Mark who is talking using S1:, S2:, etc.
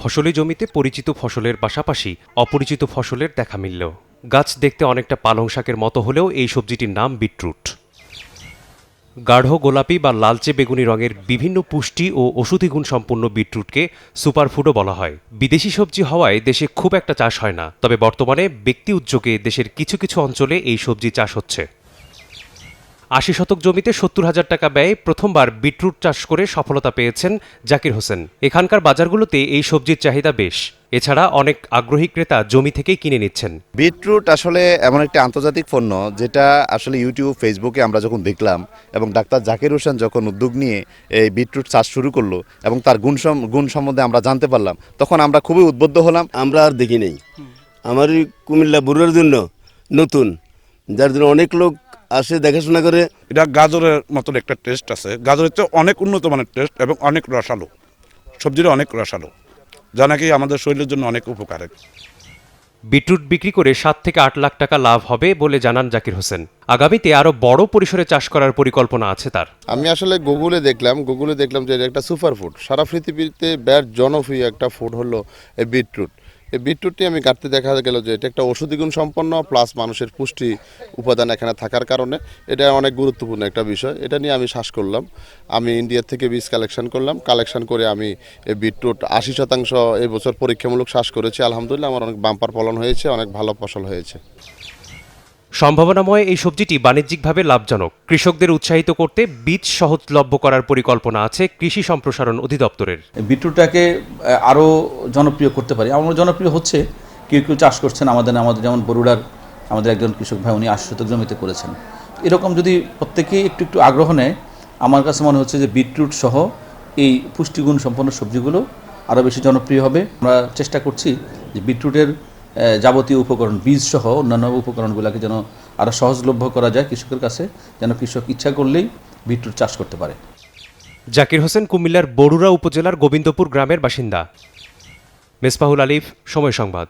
S1: ফসলি জমিতে পরিচিত ফসলের পাশাপাশি অপরিচিত ফসলের দেখা মিলল। গাছ দেখতে অনেকটা পালং শাকের মতো হলেও এই সবজিটির নাম বিটরুট। গাঢ় গোলাপি বা লালচে বেগুনি রঙের বিভিন্ন পুষ্টি ও ওষুধি গুণ সম্পন্ন বিটরুটকে সুপারফুডও বলা হয়। বিদেশি সবজি হওয়ায় দেশে খুব একটা চাষ হয় না, তবে বর্তমানে ব্যক্তি উদ্যোগে দেশের কিছু কিছু অঞ্চলে এই সবজি চাষ হচ্ছে। ৮০ শতক জমিতে ৭০,০০০ টাকা ব্যয়ে প্রথমবার বিটরুট চাষ করে সফলতা পেয়েছেন জাকির হোসেন। এখানকার বাজারগুলোতে এই সবজির চাহিদা বেশ। এছাড়া অনেক আগ্রহী ক্রেতা জমি থেকেই কিনে নিচ্ছেন।
S2: বিটরুট আসলে এমন একটি আন্তর্জাতিক পণ্য, যেটা আসলে ইউটিউব, ফেসবুকে আমরা যখন দেখলাম এবং ডাক্তার জাকির হোসেন যখন উদ্যোগ নিয়ে এই বিটরুট চাষ শুরু করলো এবং তার গুণ সম্বন্ধে আমরা জানতে পারলাম, তখন আমরা খুবই উদ্বুদ্ধ হলাম।
S3: আমরা আর দেখি নেই, আমার কুমিল্লা বুড়োর জন্য নতুন, যার জন্য অনেক লোক আসে দেখাশোনা করে।
S4: এটা গাজরের মতন একটা টেস্ট আছে, গাজরের চেয়ে অনেক উন্নত মানের টেস্ট এবং অনেক রসালো, সবজিটা অনেক রসালো, যা নাকি আমাদের শরীরের জন্য অনেক উপকারী।
S1: বিটরুট বিক্রি করে ৭ থেকে ৮ লাখ টাকা লাভ হবে বলে জানান জাকির হোসেন। আগামীতে আরও বড় পরিসরে চাষ করার পরিকল্পনা আছে তার।
S5: আমি আসলে গুগলে দেখলাম যে এটা একটা সুপার ফুড, সারা পৃথিবীতে জনপ্রিয় একটা ফুড হলো এই বিটরুট। এই বিটরুটটি আমি কাটতে দেখা গেল যে এটা একটা ঔষধি গুণ সম্পন্ন, প্লাস মানুষের পুষ্টি উপাদান এখানে থাকার কারণে এটা অনেক গুরুত্বপূর্ণ একটা বিষয়। এটা নিয়ে আমি শ্বাস করলাম, আমি ইন্ডিয়া থেকে বীজ কালেকশন করে আমি এই বিটরুট ৮০% এই বছর পরীক্ষামূলক শ্বাস করেছি। আলহামদুলিল্লাহ আমার অনেক বাম্পার ফলন হয়েছে, অনেক ভালো ফসল হয়েছে।
S1: সম্ভাবনাময় এই সবজিটি বাণিজ্যিকভাবে লাভজনক। কৃষকদের উৎসাহিত করতে বীজ সহজলভ্য করার পরিকল্পনা আছে কৃষি সম্প্রসারণ অধিদপ্তরের।
S6: বিটরুটটাকে আরও জনপ্রিয় করতে পারি। আমার জনপ্রিয় হচ্ছে, কেউ কেউ চাষ করছেন, আমাদের যেমন বরুড়ার আমাদের একজন কৃষক ভাই, উনি ৮০ শতক জমিতে করেছেন। এরকম যদি প্রত্যেকেই একটু একটু আগ্রহ নেয়, আমার কাছে মনে হচ্ছে যে বিটরুট সহ এই পুষ্টিগুণ সম্পন্ন সবজিগুলো আরও বেশি জনপ্রিয় হবে। আমরা চেষ্টা করছি যে বিটরুটের যাবতীয় উপকরণ, বীজ সহ অন্যান্য উপকরণগুলোকে যেন আরও সহজলভ্য করা যায় কৃষকের কাছে, যেন কৃষক ইচ্ছা করলেই বিটরুট চাষ করতে পারে।
S1: জাকির হোসেন কুমিল্লার বরুড়া উপজেলার গোবিন্দপুর গ্রামের বাসিন্দা। মেসবাহুল আলিফ, সময় সংবাদ।